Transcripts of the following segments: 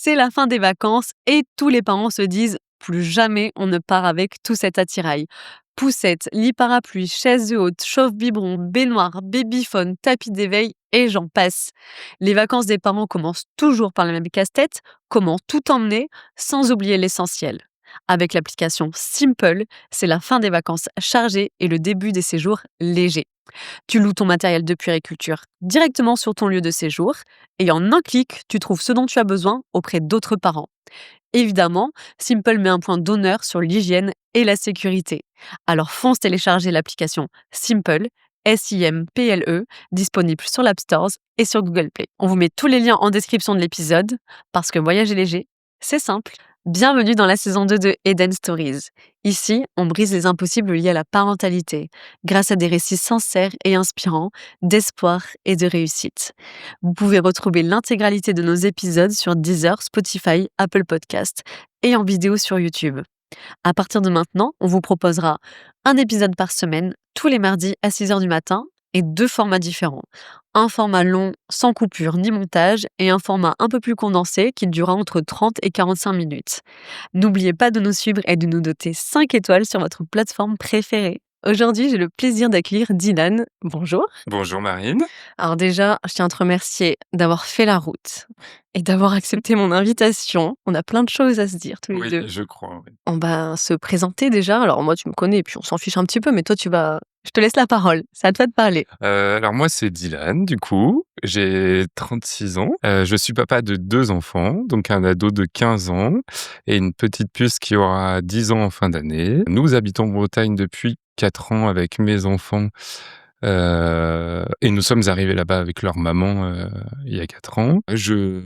C'est la fin des vacances et tous les parents se disent plus jamais on ne part avec tout cet attirail. Poussettes, lit parapluie, chaises hautes, chauffe-biberon, baignoire, babyphone, tapis d'éveil et j'en passe. Les vacances des parents commencent toujours par le même casse-tête, comment tout emmener sans oublier l'essentiel. Avec l'application Simple, c'est la fin des vacances chargées et le début des séjours légers. Tu loues ton matériel de puériculture directement sur ton lieu de séjour et en un clic, tu trouves ce dont tu as besoin auprès d'autres parents. Évidemment, Simple met un point d'honneur sur l'hygiène et la sécurité. Alors fonce télécharger l'application Simple, Simple, disponible sur l'App Store et sur Google Play. On vous met tous les liens en description de l'épisode parce que voyager léger, c'est simple. Bienvenue dans la saison 2 de Eden Stories. Ici, on brise les impossibles liés à la parentalité, grâce à des récits sincères et inspirants, d'espoir et de réussite. Vous pouvez retrouver l'intégralité de nos épisodes sur Deezer, Spotify, Apple Podcasts et en vidéo sur YouTube. À partir de maintenant, on vous proposera un épisode par semaine, tous les mardis à 6h du matin, et 2 formats différents. Un format long, sans coupure ni montage, et un format un peu plus condensé qui durera entre 30 et 45 minutes. N'oubliez pas de nous suivre et de nous doter 5 étoiles sur votre plateforme préférée. Aujourd'hui, j'ai le plaisir d'accueillir Dylan. Bonjour. Bonjour Marine. Alors déjà, je tiens à te remercier d'avoir fait la route et d'avoir accepté mon invitation. On a plein de choses à se dire tous les deux. Oui, je crois. Oui. On va se présenter déjà. Alors moi, tu me connais et puis on s'en fiche un petit peu, mais toi, je te laisse la parole. C'est à toi de parler. Alors moi, c'est Dylan, du coup. J'ai 36 ans. Je suis papa de 2 enfants, donc un ado de 15 ans et une petite puce qui aura 10 ans en fin d'année. Nous habitons en Bretagne depuis 4 ans avec mes enfants. Et nous sommes arrivés là-bas avec leur maman il y a 4 ans. Je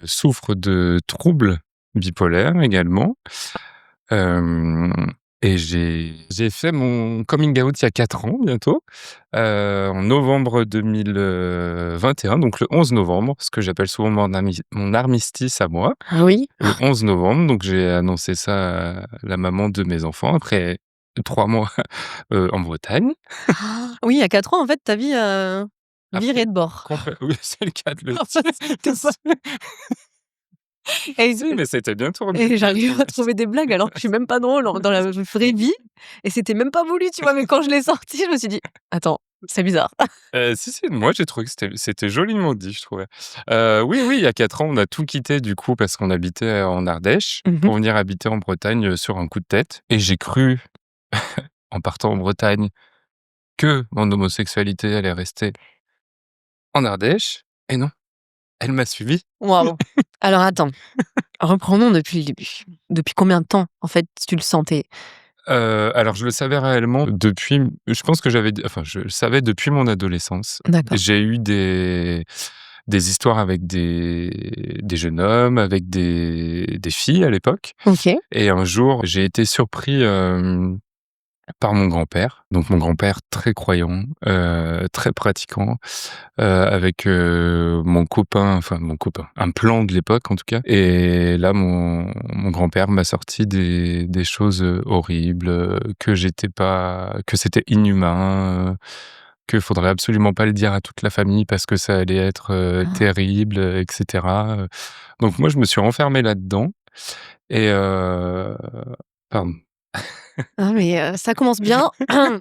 souffre de troubles bipolaires également. Et j'ai fait mon coming out il y a 4 ans bientôt, en novembre 2021, donc le 11 novembre, ce que j'appelle souvent mon armistice à moi. Ah oui? Le 11 novembre, donc j'ai annoncé ça à la maman de mes enfants après 3 mois, en Bretagne. Oui, à 4 ans, en fait, ta vie Après viré de bord. Oui, c'est le cas de le En fait, c'était pas- Et, Si, mais c'était bien tourné. et j'arrive à trouver des blagues alors que je suis même pas drôle dans la vraie vie. Et c'était même pas voulu, tu vois. Mais quand je l'ai sorti, je me suis dit, attends, c'est bizarre. Si, moi j'ai trouvé que c'était joliment dit, je trouvais. Oui, il y a 4 ans, on a tout quitté du coup parce qu'on habitait en Ardèche pour venir habiter en Bretagne, sur un coup de tête et j'ai cru, en partant en Bretagne, que mon homosexualité allait rester en Ardèche et non, elle m'a suivi. Waouh. Alors attends, reprenons depuis le début. Depuis combien de temps, en fait, tu le sentais? Alors je le savais réellement depuis je pense que je le savais depuis mon adolescence. D'accord. J'ai eu des histoires avec des jeunes hommes, avec des filles à l'époque Ok. et un jour, j'ai été surpris, par mon grand-père. Donc mon grand-père très croyant, très pratiquant, avec, mon copain, un plan de l'époque en tout cas et là mon grand-père m'a sorti des choses, horribles, que c'était inhumain, que faudrait absolument pas le dire à toute la famille parce que ça allait être, terrible, et cetera, donc moi je me suis renfermé là-dedans et pardon. Ah mais ça commence bien.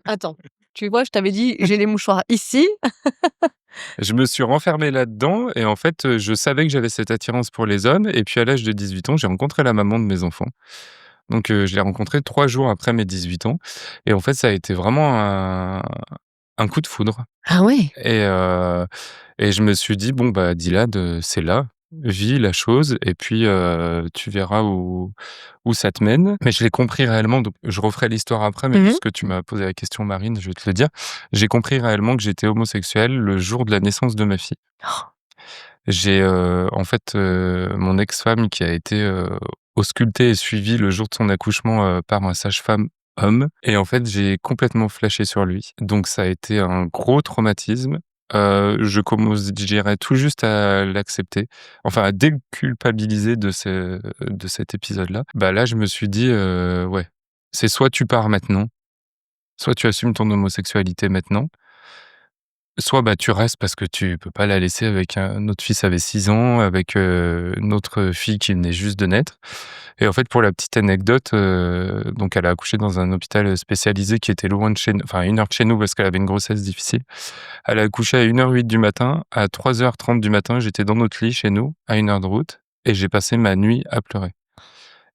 Attends, tu vois, je t'avais dit, j'ai les mouchoirs ici. Je me suis renfermé là-dedans et en fait, je savais que j'avais cette attirance pour les hommes et puis à l'âge de 18 ans, j'ai rencontré la maman de mes enfants. Donc je l'ai rencontrée 3 jours après mes 18 ans et en fait, ça a été vraiment un coup de foudre Ah ouais? et je me suis dit: «Bon, bah, Dylan, c'est là, vis la chose et puis, tu verras où ça te mène». Mais je l'ai compris réellement, donc je referai l'histoire après, mais puisque tu m'as posé la question, Marine, je vais te le dire. J'ai compris réellement que j'étais homosexuel le jour de la naissance de ma fille. J'ai, en fait, mon ex-femme qui a été, auscultée et suivie le jour de son accouchement, par un sage-femme homme et en fait, j'ai complètement flashé sur lui. Donc ça a été un gros traumatisme. Je commence, je dirais, tout juste à l'accepter, enfin à déculpabiliser de cet épisode-là. Bah, là, je me suis dit, «Ouais, c'est soit tu pars maintenant, soit tu assumes ton homosexualité maintenant». soit, bah, tu restes parce que tu peux pas la laisser avec notre fils avait 6 ans, avec, notre fille qui venait juste de naître et en fait, pour la petite anecdote, donc elle a accouché dans un hôpital, spécialisé qui était loin de chez nous, enfin à 1 heure de chez nous parce qu'elle avait une grossesse difficile. Elle a accouché à 1h08 du matin. À 3h30 du matin, j'étais dans notre lit chez nous, à 1 heure de route et j'ai passé ma nuit à pleurer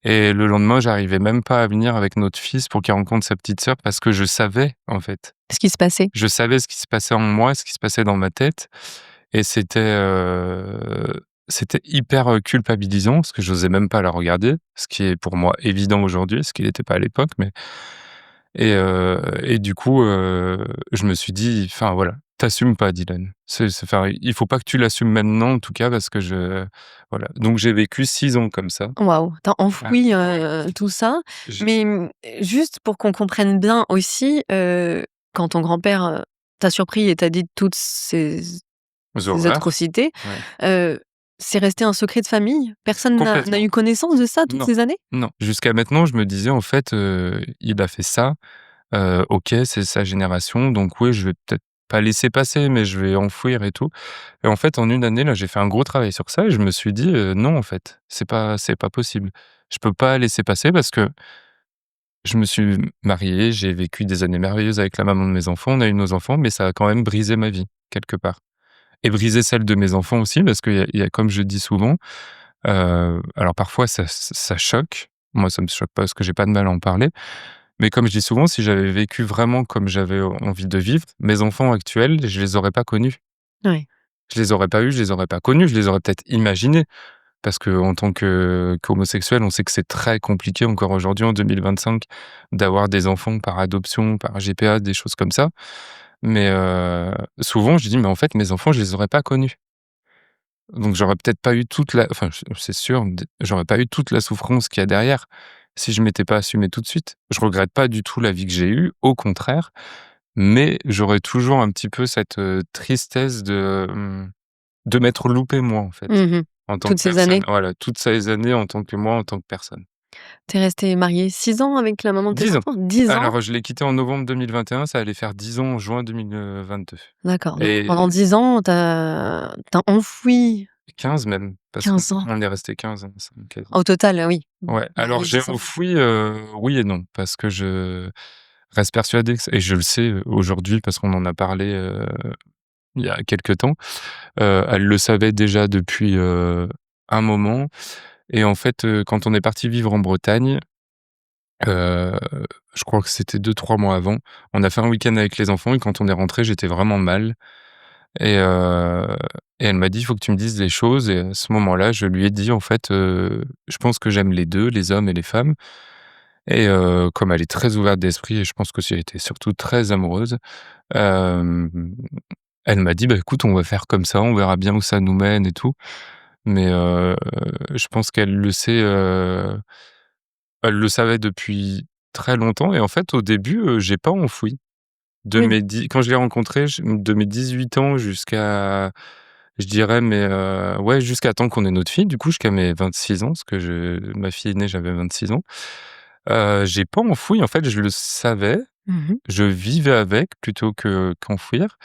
et le lendemain, j'arrivais même pas à venir avec notre fils pour qu'il rencontre sa petite sœur parce que je savais, en fait. Ce qui se passait? Je savais ce qui se passait en moi, ce qui se passait dans ma tête et c'était hyper, culpabilisant parce que j'osais même pas la regarder, ce qui est pour moi évident aujourd'hui, ce qui l'était pas à l'époque, mais et du coup, je me suis dit: «Enfin voilà, t'assumes pas Dylan. Enfin, il faut pas que tu l'assumes maintenant en tout cas parce que voilà». Donc j'ai vécu 6 ans comme ça. Waouh, tu Ah, enfoui, tout ça. je Mais, juste pour qu'on comprenne bien aussi, quand ton grand-père, t'a surpris et t'a dit toutes aux ces horreurs, atrocités, ouais. heu, c'est resté un secret de famille? Personne n'a Complètement. eu connaissance de ça toutes Non, ces années? non. Jusqu'à maintenant, je me disais en fait, il a fait ça, OK, c'est sa génération, donc oui, je vais peut-être pas laisser passer, mais je vais enfouir et tout et en fait, en 1 année, là, j'ai fait un gros travail sur ça et je me suis dit: «Non, en fait, c'est pas possible. Je peux pas laisser passer» parce que je me suis marié, j'ai vécu des années merveilleuses avec la maman de mes enfants, on a eu nos enfants, mais ça a quand même brisé ma vie, quelque part et brisé celle de mes enfants aussi parce qu'il y a comme je dis souvent, alors parfois ça choque. Moi, ça me choque pas parce que j'ai pas de mal à en parler, mais comme je dis souvent, si j'avais vécu vraiment comme j'avais envie de vivre, mes enfants actuels, je les aurais pas connus. Ouais. Je les aurais pas eus, je les aurais pas connus, je les aurais peut-être imaginés parce qu'en tant qu'homosexuel, on sait que c'est très compliqué encore aujourd'hui en 2025 d'avoir des enfants par adoption, par GPA, des choses comme ça. Mais souvent je dis: «Mais en fait, mes enfants, je les aurais pas connus». Donc j'aurais peut-être pas eu toute la enfin, c'est sûr, j'aurais pas eu toute la souffrance qu'il y a derrière, si je m'étais pas assumé tout de suite. Je regrette pas du tout la vie que j'ai eue, au contraire, mais j'aurais toujours un petit peu cette, tristesse de m'être loupé moi, en fait, Mmh. en tant Toutes que ces personne. années? Voilà, toutes ces années en tant que moi, en tant que personne. Tu es resté marié 6 ans avec la maman de tes 10 ans. enfants? 10 ans? Alors, je l'ai quitté en novembre 2021, ça allait faire 10 ans en juin 2022 D'accord, donc et pendant 10 ans, tu as enfoui 15 même, parce qu'on 15 ans. on est resté 15 ensemble quasi. Au total, oui. Ouais, alors Marié j'ai 10 ans. enfoui, oui et non, parce que je reste persuadé que et je le sais, aujourd'hui parce qu'on en a parlé, il y a quelque temps. Elle le savait déjà depuis, un moment et en fait, quand on est parti vivre en Bretagne, heu, je crois que c'était 2-3 mois avant, on a fait un week-end avec les enfants et quand on est rentré, j'étais vraiment mal et heu et elle m'a dit: «Il faut que tu me dises les choses» et à ce moment-là, je lui ai dit en fait, «Je pense que j'aime les 2, les hommes et les femmes». Et comme elle est très ouverte d'esprit et je pense qu'aussi elle était surtout très amoureuse, hem, elle m'a dit: «Bah, écoute, on va faire comme ça, on verra bien où ça nous mène et tout». Mais je pense qu'elle le sait, elle le savait depuis très longtemps et en fait, au début, j'ai pas enfoui. Oui. Quand je l'ai rencontrée, de mes 18 ans jusqu'à je dirais ouais, jusqu'à temps qu'on ait notre fille, du coup, jusqu'à mes 26 ans, parce que ma fille est née, j'avais 26 ans. J'ai pas enfoui, en fait, je le savais, Mmh. je vivais avec plutôt qu'enfouir,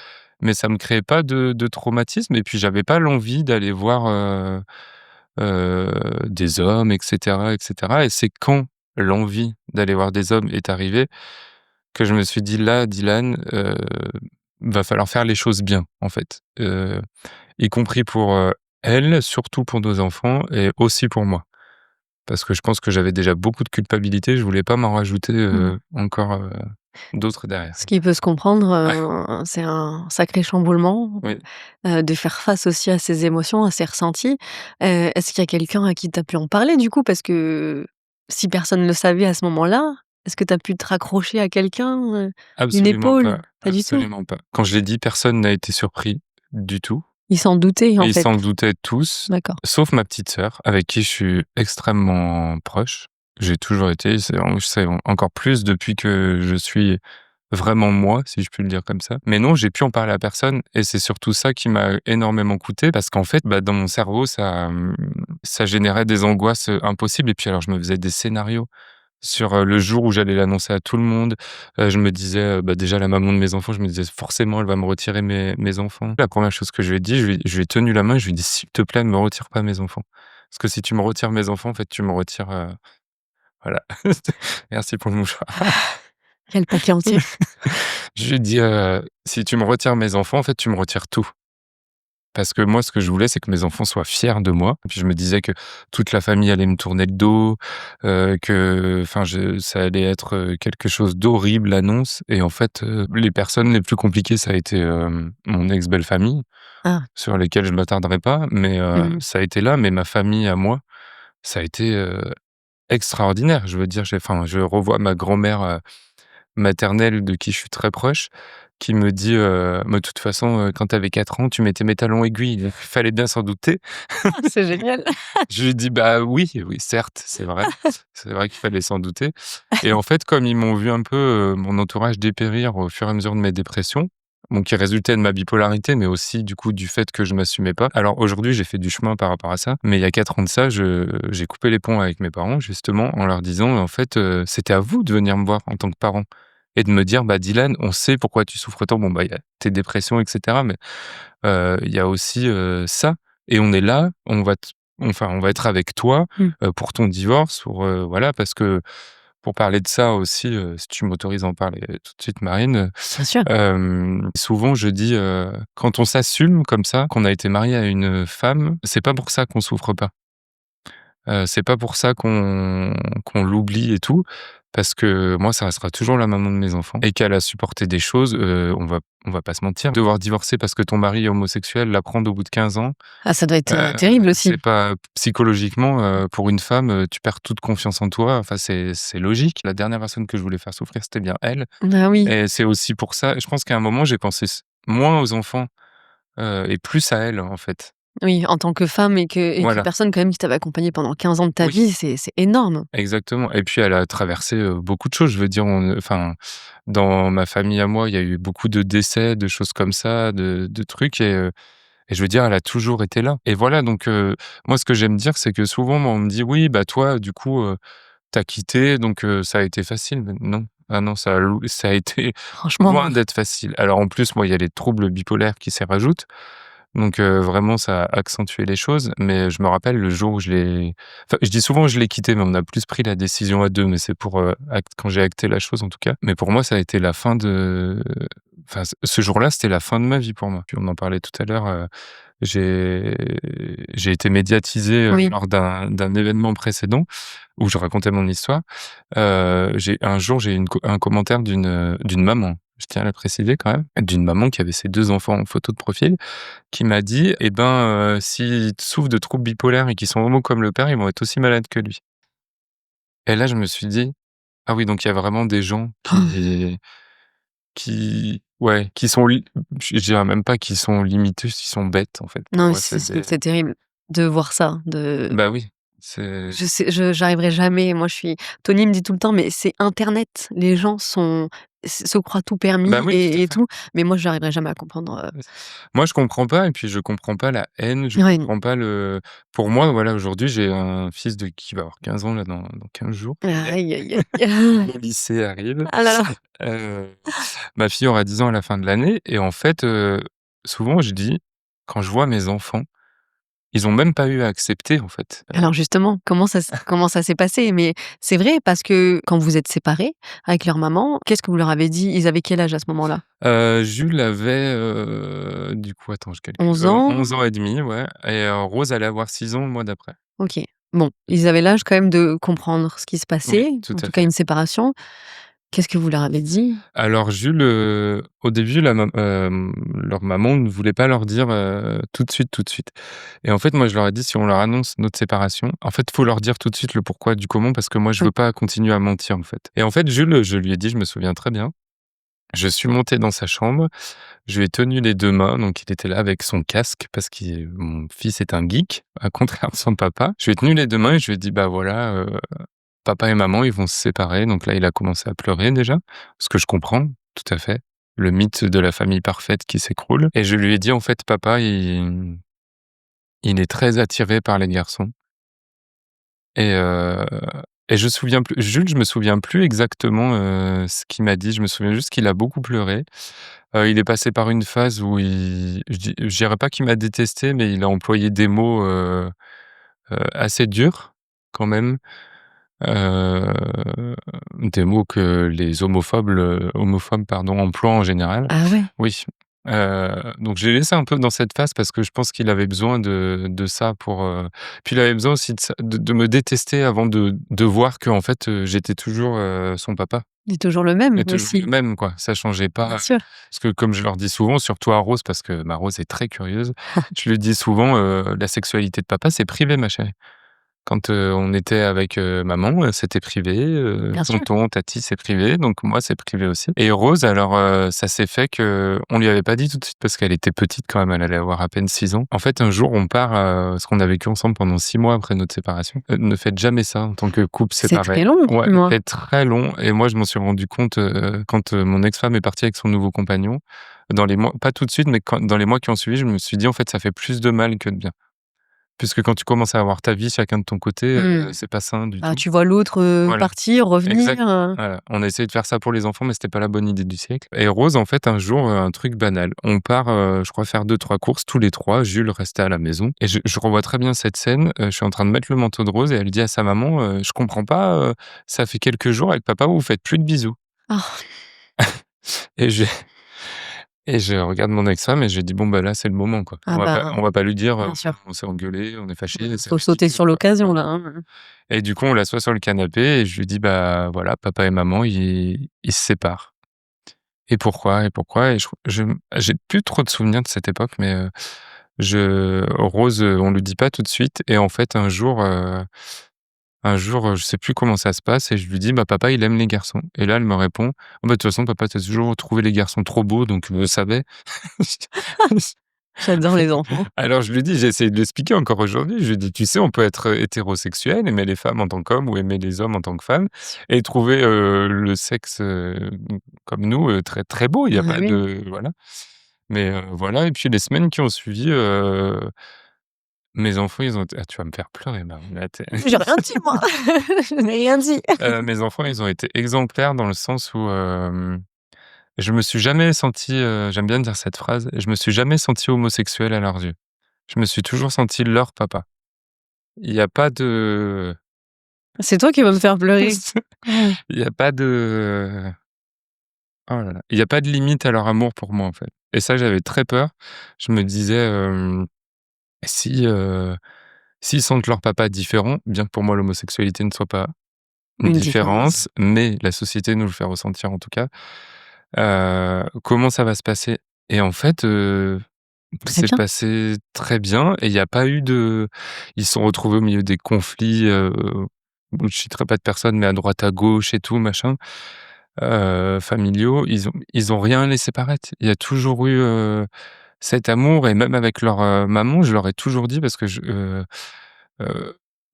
mais ça me créait pas de traumatisme et puis j'avais pas l'envie d'aller voir, des hommes et cetera et c'est quand l'envie d'aller voir des hommes est arrivée que je me suis dit: «Là, Dylan, va falloir faire les choses bien, en fait». Y compris pour, elle, surtout pour nos enfants et aussi pour moi. Parce que je pense que j'avais déjà beaucoup de culpabilité, je voulais pas m'en rajouter, Mmh. encore, d'autres derrière. Ce qui peut se comprendre, Ouais, c'est un sacré chamboulement, oui. de faire face aussi à ses émotions, à ses ressentis. Est-ce qu'il y a quelqu'un à qui tu as pu en parler du coup? Parce que si personne ne le savait à ce moment-là, est-ce que tu as pu te raccrocher à quelqu'un, une Absolument épaule? pas, Pas du tout? absolument pas. Quand je l'ai dit, personne n'a été surpris du tout. Il s'en doutait en Ils fait? s'en doutaient tous, D'accord. sauf ma petite sœur, avec qui je suis extrêmement proche. J'ai toujours été, c'est encore plus depuis que je suis vraiment moi, si je puis le dire comme ça. Mais non, j'ai pu en parler à personne et c'est surtout ça qui m'a énormément coûté parce qu'en fait, bah, dans mon cerveau, ça générait des angoisses, impossibles et puis alors je me faisais des scénarios. sur, le jour où j'allais l'annoncer à tout le monde. Je me disais, bah, déjà la maman de mes enfants, je me disais: «Forcément, elle va me retirer mes enfants». La première chose que je lui ai dit, je lui ai tenu la main et je lui ai dit: «S'il te plaît, ne me retire pas mes enfants. Parce que si tu me retires mes enfants, en fait, tu me retires, voilà». Merci pour le mouchoir. Quel paquet entier. Je lui ai dit: «Si tu me retires mes enfants, en fait, tu me retires tout». Parce que moi, ce que je voulais, c'est que mes enfants soient fiers de moi. Et puis je me disais que toute la famille allait me tourner le dos, que enfin je ça allait être, quelque chose d'horrible, l'annonce. Et en fait, les personnes les plus compliquées, ça a été, mon ex-belle-famille, Ah. sur lesquelles je m'attarderai pas, mais Mmh. ça a été là. Mais ma famille à moi, ça a été, extraordinaire. Je veux dire, je revois ma grand-mère, maternelle de qui je suis très proche, qui me dit, «Mais de toute façon, quand tu avais 4 ans, tu mettais mes talons aiguilles, il fallait bien s'en douter». Ah, c'est génial. Je lui dis: «Bah oui, oui, certes, c'est vrai. C'est vrai qu'il fallait s'en douter». Et en fait, comme ils m'ont vu un peu, mon entourage dépérir au fur et à mesure de mes dépressions, bon qui résultaient de ma bipolarité, mais aussi du coup du fait que je m'assumais pas. Alors aujourd'hui, j'ai fait du chemin par rapport à ça, mais il y a 4 ans de ça, j'ai coupé les ponts avec mes parents justement en leur disant: «En fait, c'était à vous de venir me voir en tant que parents et de me dire: "Bah Dylan, on sait pourquoi tu souffres tant. Bon bah, il y a tes dépressions et cetera, mais il y a aussi, ça et on est là, on va être avec toi, Mmh. pour ton divorce, pour, voilà». Parce que pour parler de ça aussi, si tu m'autorises à en parler, tout de suite Marine, Bien sûr. souvent je dis, quand on s'assume comme ça, qu'on a été marié à une femme, c'est pas pour ça qu'on souffre pas. C'est pas pour ça qu'on l'oublie et tout, parce que moi, ça restera toujours la maman de mes enfants et qu'elle a supporté des choses, on va pas se mentir. Devoir divorcer parce que ton mari est homosexuel, l'apprendre au bout de 15 ans, Ah, ça doit être, heu, terrible aussi. c'est pas psychologiquement, pour une femme, tu perds toute confiance en toi. Enfin, c'est logique. La dernière personne que je voulais faire souffrir, c'était bien elle Ah oui. et c'est aussi pour ça je pense qu'à un moment, j'ai pensé moins aux enfants, et plus à elle, en fait. Oui, en tant que femme et que Voilà. personne quand même qui t'avait accompagnée pendant 15 ans de ta Oui. vie, c'est énorme. Exactement et puis elle a traversé, beaucoup de choses. Je veux dire, enfin, dans ma famille à moi, il y a eu beaucoup de décès, de choses comme ça, de trucs et je veux dire, elle a toujours été là et voilà donc moi, ce que j'aime dire, c'est que souvent, moi, on me dit: «Oui, bah, toi, du coup, tu quitté donc ça a été facile». Mais non, ah non, ça a été loin Franchement, d'être facile. Alors en plus, moi, il y a les troubles bipolaires qui s'y rajoutent donc vraiment ça a accentué les choses, mais je me rappelle le jour où enfin, je dis souvent: «Je l'ai quitté», mais on a plus pris la décision à 2, mais c'est pour, quand j'ai acté la chose en tout cas. Mais pour moi, ça a été la fin de enfin, ce jour-là, c'était la fin de ma vie pour moi. Puis on en parlait tout à l'heure, j'ai j'ai été médiatisé, oui. lors d'un événement précédent où je racontais mon histoire. J'ai eu un commentaire d'une maman, je tiens à la préciser quand même, d'une maman qui avait ses 2 enfants en photo de profil qui m'a dit: «Eh ben, s'ils souffrent de troubles bipolaires et qu'ils sont homo comme le père, ils vont être aussi malades que lui». Et là, je me suis dit: «Ah oui, donc il y a vraiment des gens qui sont je dirais même pas qu'ils sont limités, ils sont bêtes, en fait. Pour Non, mais moi, c'est des c'est terrible de voir ça, de bah oui, c'est j'arriverai jamais. Moi, je suis Tony me dit tout le temps: «Mais c'est internet, les gens se croient tout bah permis oui, tout à et fait. tout». Mais moi, j'arriverai jamais à comprendre, Moi, je comprends pas et puis je comprends pas la haine, je ouais, comprends pas le pour moi, voilà, aujourd'hui, j'ai un fils qui va avoir 15 ans là dans 15 jours. aïe, aïe, aïe. Le lycée arrive. Ah là là. Heu, Ma fille aura 10 ans à la fin de l'année et en fait, souvent je dis, quand je vois mes enfants, ils ont même pas eu à accepter en fait. Alors justement, comment ça s'est passé? Mais c'est vrai parce que quand vous êtes séparés avec leur maman, qu'est-ce que vous leur avez dit? Ils avaient quel âge à ce moment-là? Jules avait, du coup, attends, je calcule, 11 ans? 11 ans et demi, ouais et Rose allait avoir 6 ans le mois d'après. OK. Bon, ils avaient l'âge quand même de comprendre ce qui se Oui, passait, tout en à tout cas fait. une séparation. Qu'est-ce que vous leur avez dit? Alors Jules, au début, leur maman ne voulait pas leur dire, tout de suite, tout de suite et en fait, moi, je leur ai dit: «Si on leur annonce notre séparation, en fait, faut leur dire tout de suite le pourquoi du comment parce que moi, je Oui. veux pas continuer à mentir, en fait» et en fait, Jules, je lui ai dit, je me souviens très bien, je suis monté dans sa chambre, je lui ai tenu les 2 mains, donc il était là avec son casque parce que mon fils est un geek, à contraire de son papa. Je lui ai tenu les 2 mains et je lui ai dit: «Bah, voilà, papa et maman, ils vont se séparer». Donc là, il a commencé à pleurer déjà, ce que je comprends tout à fait. Le mythe de la famille parfaite qui s'écroule et je lui ai dit: «En fait, papa, il est très attiré par les garçons et et Jules, je me souviens plus exactement, ce qu'il m'a dit. Je me souviens juste qu'il a beaucoup pleuré. Il est passé par une phase où je dirais pas qu'il m'a détesté, mais il a employé des mots, assez durs quand même. Heu, des mots que les homophobes, pardon, emploient en général. Ah ouais? Oui, donc j'ai laissé un peu dans cette phase parce que je pense qu'il avait besoin de ça pour, puis il avait besoin aussi de me détester avant de voir qu'en fait, j'étais toujours, son papa Il est toujours le même et toujours le aussi, même quoi. Ça changeait pas, bien sûr. parce que comme je leur dis souvent, surtout à Rose parce que ma Rose est très curieuse, je lui dis souvent, «La sexualité de papa, c'est privé ma chérie». Quand, on était avec, maman, c'était privé, Bien sûr. tonton, tati, c'est privé, donc moi, c'est privé aussi. Et Rose, alors, ça s'est fait qu'on lui avait pas dit tout de suite parce qu'elle était petite quand même, elle allait avoir à peine 6 ans. En fait, un jour, on part, parce qu'on a vécu ensemble pendant 6 mois après notre séparation. Ne faites jamais ça en tant que couple C'est séparé. très long, Ouais, moi. c'est très long et moi, je m'en suis rendu compte, quand, mon ex-femme est partie avec son nouveau compagnon. Dans les mois pas tout de suite, mais dans les mois qui ont suivi, je me suis dit: «En fait, ça fait plus de mal que de bien». Puisque quand tu commences à avoir ta vie chacun de ton côté, Mmh. c'est pas sain du Ah, tout. tu vois l'autre, Voilà, partir, revenir, exact. Voilà, on a essayé de faire ça pour les enfants, mais c'était pas la bonne idée du siècle. Et Rose, en fait, un jour, un truc banal. On part, je crois faire 2-3 courses tous les 3. Jules restait à la maison et je revois très bien cette scène. Je suis en train de mettre le manteau de Rose et elle dit à sa maman, «Je comprends pas, ça fait quelques jours avec papa, vous faites plus de bisous». Ah, Et je et je regarde mon ex-femme et je lui dis: «Bon, bah, là, c'est le moment, quoi. ah bah, On va pas lui dire, bien sûr. on s'est engueulés, on est fâchés, c'est Faut sauter ridicule, sur quoi». l'occasion Voilà. là, hein. Et du coup, on l'assoit sur le canapé et je lui dis: «Bah, voilà, papa et maman, ils se séparent». «Et pourquoi? Et pourquoi?» Et j'ai plus trop de souvenirs de cette époque, mais Rose, on lui dit pas tout de suite et en fait, je sais plus comment ça se passe et je lui dis: «Bah, papa, il aime les garçons». Et là, elle me répond: «Oh, bah, de toute façon, papa, tu as toujours trouvé les garçons trop beaux, donc je le savais». J'adore les enfants. Alors je lui dis, j'ai essayé de l'expliquer encore aujourd'hui, je lui dis: «Tu sais, on peut être, hétérosexuel, aimer les femmes en tant qu'hommes ou aimer les hommes en tant que femmes et trouver, le sexe, comme nous, très, très beau». Il y a Ah pas oui. de voilà. Mais, voilà. Et puis les semaines qui ont suivi, mes enfants, ils ont été, ah, tu vas me faire pleurer, Marie, là, tu J'ai rien dit moi! Je n'ai rien dit. mes enfants, ils ont été exemplaires dans le sens où, je me suis jamais senti, j'aime bien dire cette phrase, je me suis jamais senti homosexuel à leurs yeux. Je me suis toujours senti leur papa. Il y a pas de C'est toi qui vas me faire pleurer. Mmh. il y a pas de oh là là, il y a pas de limite à leur amour pour moi, en fait. Et ça, j'avais très peur. Je me disais, si, s'ils sentent leur papa différent, bien que pour moi l'homosexualité ne soit pas une Une différence. différence, mais la société nous le fait ressentir en tout cas, comment ça va se passer? Et en fait, Très c'est bien. passé très bien et il y a pas eu de ils se sont retrouvés au milieu des conflits, bon, je citerai pas de personnes, mais à droite, à gauche et tout machin, familiaux. Ils ont rien laissé paraître. Il y a toujours eu, cet amour et même avec leur, maman, je leur ai toujours dit parce que heu,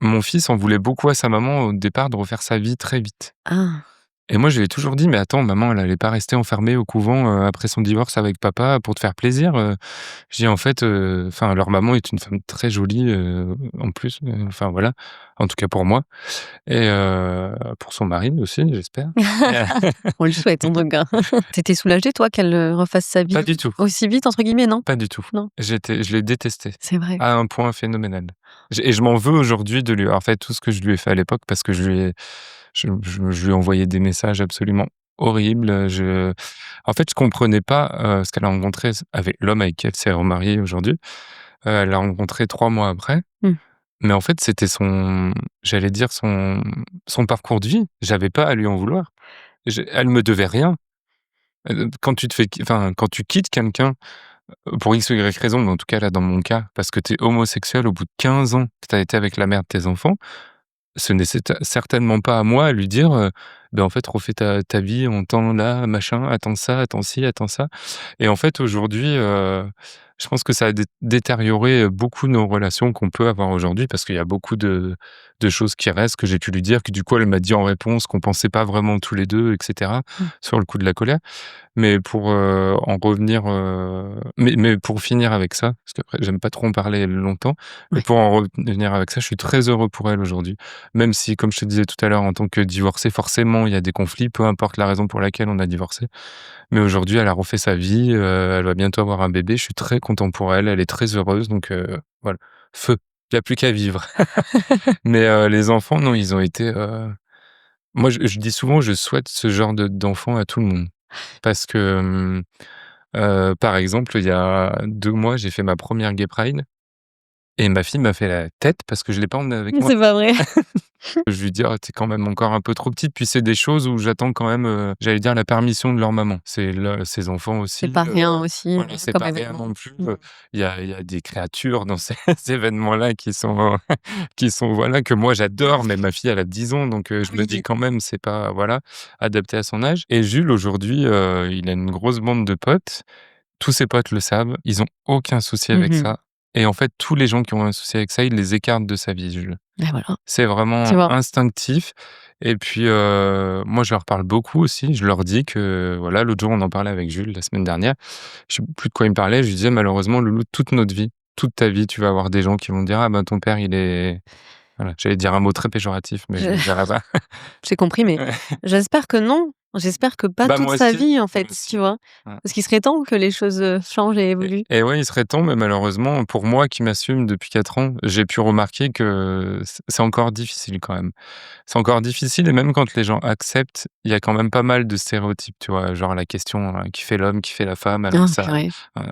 mon fils en voulait beaucoup à sa maman au départ de refaire sa vie très vite. Ah, Et moi, je lui ai toujours dit: «Mais attends, maman, elle allait pas rester enfermée au couvent, après son divorce avec papa pour te faire plaisir, Je dis: «En fait, enfin, leur maman est une femme très jolie, en plus, enfin voilà, en tout cas pour moi et pour son mari aussi, j'espère». on le souhaite en tout cas. Tu étais soulagée toi qu'elle, refasse sa Pas vie du tout, aussi vite entre guillemets, non? pas du tout. Non? Je l'ai détesté C'est vrai. à un point phénoménal. Je m'en veux aujourd'hui de lui avoir fait tout ce que je lui ai fait à l'époque parce que je lui ai envoyé des messages absolument horribles, en fait, je comprenais pas, ce qu'elle a rencontré avec l'homme avec qui elle s'est remariée aujourd'hui. Elle l'a rencontré 3 mois après, Mmh. mais en fait, c'était j'allais dire son parcours de vie. J'avais pas à lui en vouloir. Elle me devait rien. Quand tu te fais enfin, quand tu quittes quelqu'un, pour X ou Y raison, mais en tout cas là, dans mon cas, parce que tu es homosexuel au bout de 15 ans, que tu as été avec la mère de tes enfants, ce n'est certainement pas à moi à lui dire, ben, en fait, refais ta vie en temps là, machin, attends ça, attends ci, attends ça. Et en fait, aujourd'hui, je pense que ça a détérioré, beaucoup nos relations qu'on peut avoir aujourd'hui parce qu'il y a beaucoup de choses qui restent, que j'ai pu lui dire, que du coup, elle m'a dit en réponse qu'on pensait pas vraiment tous les 2 et cetera, Mmh. sur le coup de la colère. Mais pour, en revenir, mais pour finir avec ça, parce qu'après j'aime pas trop en parler longtemps, mais Ouais. pour en revenir avec ça, je suis très heureux pour elle aujourd'hui. Même si, comme je te disais tout à l'heure, en tant que divorcé, forcément, il y a des conflits, peu importe la raison pour laquelle on a divorcé. Mais aujourd'hui, elle a refait sa vie, elle va bientôt avoir un bébé. Je suis très content pour elle, elle est très heureuse donc voilà, feu, il y a plus qu'à vivre. Mais les enfants, non, ils ont été, moi je dis souvent, je souhaite ce genre d'enfant à tout le monde. Parce que, par exemple, il y a 2 mois, j'ai fait ma première Gay Pride et ma fille m'a fait la tête parce que je l'ai pas emmenée avec moi. C'est pas vrai? Je lui dis: «Oh, tu quand même encore un peu trop petite». Puis c'est des choses où j'attends quand même, j'allais dire la permission de leur maman. C'est le ses enfants C'est aussi, pas rien aussi, voilà, c'est comme pas rien événement. non plus, Mmh. il y a des créatures dans ces événements-là qui sont, voilà, que moi j'adore, mais ma fille elle a 10 ans donc je me dis Oui. quand même c'est pas, voilà, adapté à son âge. Et Jules aujourd'hui, il a une grosse bande de potes. Tous ses potes le savent, ils ont aucun souci avec Mmh. ça et en fait, tous les gens qui ont un souci avec ça, il les écarte de sa vie, Jules. Et voilà, C'est tu vraiment vois? instinctif. Et puis, moi, je leur parle beaucoup aussi. Je leur dis que, voilà, l'autre jour, on en parlait avec Jules la semaine dernière. Je sais plus de quoi il me parlait. Je lui disais: «Malheureusement, Loulou, toute notre vie, toute ta vie, tu vas avoir des gens qui vont dire: "Ah ben, ton père, il est"». Voilà, j'allais dire un mot très péjoratif, mais je Je le dirai pas. j'ai compris, mais Ouais. j'espère que non. J'espère que pas Bah, toute sa vie, en moi fait, tu aussi. vois? Ouais. Parce qu'il serait temps que les choses, changent et évoluent. Et ouais, il serait temps, mais malheureusement, pour moi qui m'assume depuis 4 ans, j'ai pu remarquer que c'est encore difficile quand même. C'est encore difficile et même quand les gens acceptent, il y a quand même pas mal de stéréotypes, tu vois? Genre la question, qui fait l'homme, qui fait la femme, alors Ah que ça, purée. heu,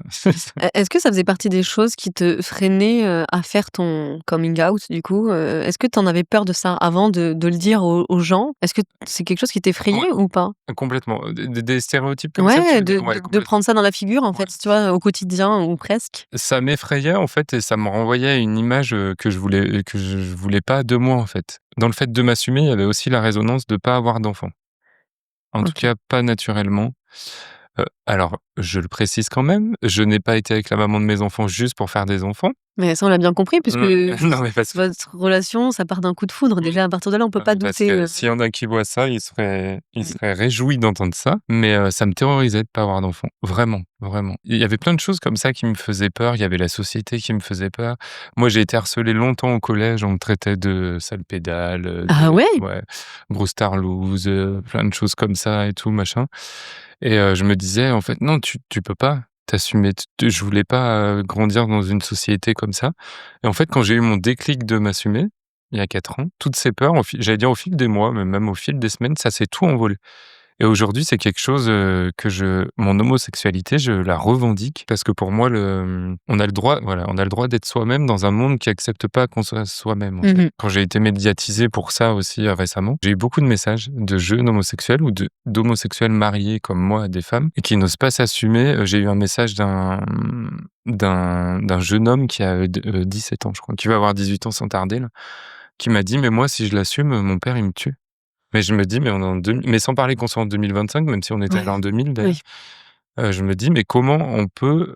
Est-ce que ça faisait partie des choses qui te freinaient, à faire ton coming out du coup? Est-ce que tu en avais peur de ça avant de le dire aux gens? Est-ce que c'est quelque chose qui ouais, t'effrayait ou pas? complètement. Des stéréotypes comme ça, tu Ouais, veux dire? de Ouais, de de complètement. prendre ça dans la figure, en Ouais. fait, tu vois, au quotidien ou presque? Ça m'effrayait en fait et ça me renvoyait à une image, que je voulais pas de moi, en fait. Dans le fait de m'assumer, il y avait aussi la résonance de pas avoir d'enfant. En tout OK. cas, pas naturellement. Alors, je le précise quand même, je n'ai pas été avec la maman de mes enfants juste pour faire des enfants. Mais ça, on l'a bien compris puisque Mmh, non, mais parce que votre relation, ça part d'un coup de foudre. oui, Déjà, à partir de là, on peut non, pas mais parce douter, que s'il y en a qui voient ça, ils mmh. seraient réjouis d'entendre ça, mais ça me terrorisait de pas avoir d'enfant. Vraiment, vraiment. Il y avait plein de choses comme ça qui me faisaient peur, il y avait la société qui me faisait peur. Moi, j'ai été harcelé longtemps au collège, on me traitait de sale pédale, Ah ouais? ouais, grosse tarlouse, plein de choses comme ça et tout, machin. Et je me disais: «En fait, non, tu peux pas t'assumer». Je voulais pas, grandir dans une société comme ça. Et en fait, quand j'ai eu mon déclic de m'assumer, il y a 4 ans, toutes ces peurs, j'allais dire au fil des mois, mais même au fil des semaines, ça s'est tout envolé. Et aujourd'hui, c'est quelque chose, que mon homosexualité, je la revendique parce que pour moi, on a le droit, voilà, on a le droit d'être soi-même dans un monde qui accepte pas qu'on soit soi-même, en fait. Mmh. Quand j'ai été médiatisé pour ça aussi, récemment, j'ai eu beaucoup de messages de jeunes homosexuels ou d'homosexuels mariés comme moi à des femmes et qui n'osent pas s'assumer. J'ai eu un message d'un jeune homme qui a, 17 ans, je crois, qui va avoir 18 ans sans tarder là, qui m'a dit: «Mais moi, si je l'assume, mon père, il me tue». Mais je me dis: «Mais on est en 2000», mais sans parler qu'on soit en 2025, même si on était allé Ouais, en 2000 d'ailleurs. oui. Je me dis: «Mais comment on peut,